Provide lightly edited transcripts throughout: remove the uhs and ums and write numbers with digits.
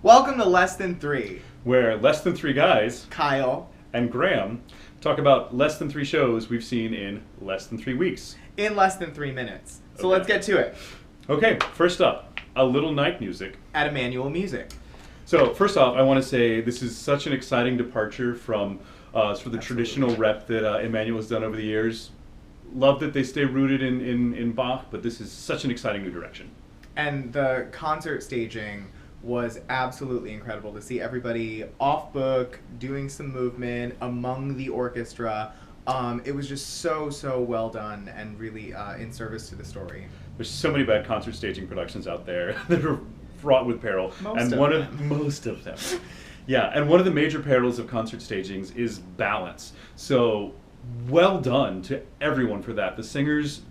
Welcome to Less Than Three. Where less than three guys Kyle, and Graham talk about less than three shows we've seen in less than 3 weeks. in less than 3 minutes. So Okay. let's get to it. Okay, first up, a little night music. At Emmanuel Music. So first off, I want to say this is such an exciting departure from sort of the traditional rep that Emmanuel has done over the years. Love that they stay rooted in Bach, but this is such an exciting new direction. And the concert staging was absolutely incredible to see everybody off book, doing some movement among the orchestra. It was just so well done and really in service to the story. There's so many bad concert staging productions out there that are fraught with peril. Most of them. Yeah, and one of the major perils of concert stagings is balance. So well done to everyone for that. The singers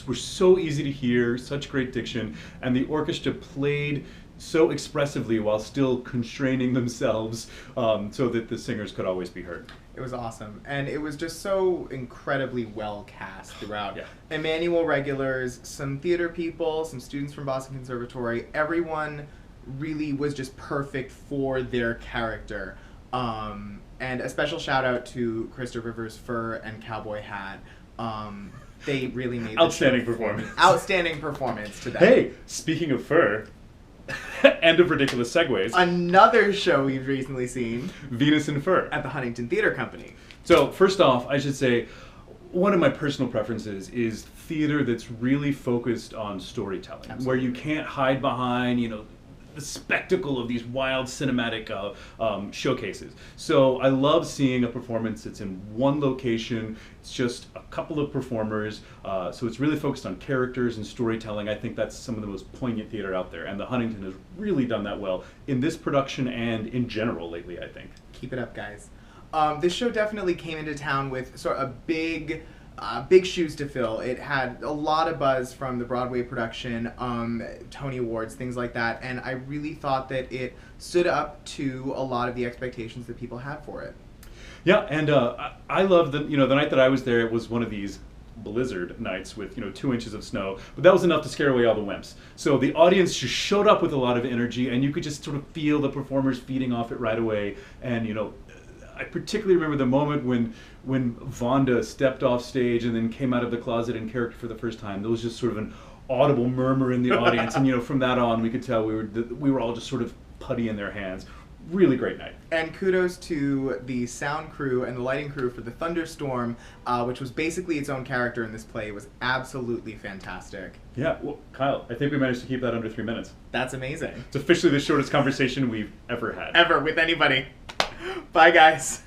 were so easy to hear, such great diction, and the orchestra played so expressively while still constraining themselves so that the singers could always be heard. It was awesome. And it was just so incredibly well cast throughout. Yeah. Emmanuel regulars, some theater people, some students from Boston Conservatory. Everyone really was just perfect for their character. And a special shout out to Krista Rivers' fur and cowboy hat. They really made the Outstanding show performance. Outstanding performance to them. Hey, speaking of fur, and of ridiculous segues, Another show we've recently seen Venus in Fur. at the Huntington Theatre Company. So first off, I should say, one of my personal preferences is theater that's really focused on storytelling, Absolutely. where you can't hide behind, the spectacle of these wild cinematic showcases. So I love seeing a performance that's in one location. It's just a couple of performers. So it's really focused on characters and storytelling. I think that's some of the most poignant theater out there. And the Huntington has really done that well in this production and in general lately, I think. Keep it up, guys. This show definitely came into town with sort of a big shoes to fill. It had a lot of buzz from the Broadway production, Tony Awards, things like that, and I really thought that it stood up to a lot of the expectations that people had for it. Yeah, and I love the night that I was there. It was one of these blizzard nights with 2 inches of snow, but that was enough to scare away all the wimps. So the audience just showed up with a lot of energy, and you could just sort of feel the performers feeding off it right away. And I particularly remember the moment when Vonda stepped off stage and then came out of the closet in character for the first time. There was just sort of an audible murmur in the audience, and from that on we could tell we were all just sort of putty in their hands. Really great night. And kudos to the sound crew and the lighting crew for the Thunderstorm, which was basically its own character in this play. It was absolutely fantastic. Yeah, well, Kyle, I think we managed to keep that under 3 minutes. That's amazing. It's officially the shortest conversation we've ever had. Ever with anybody. Bye, guys.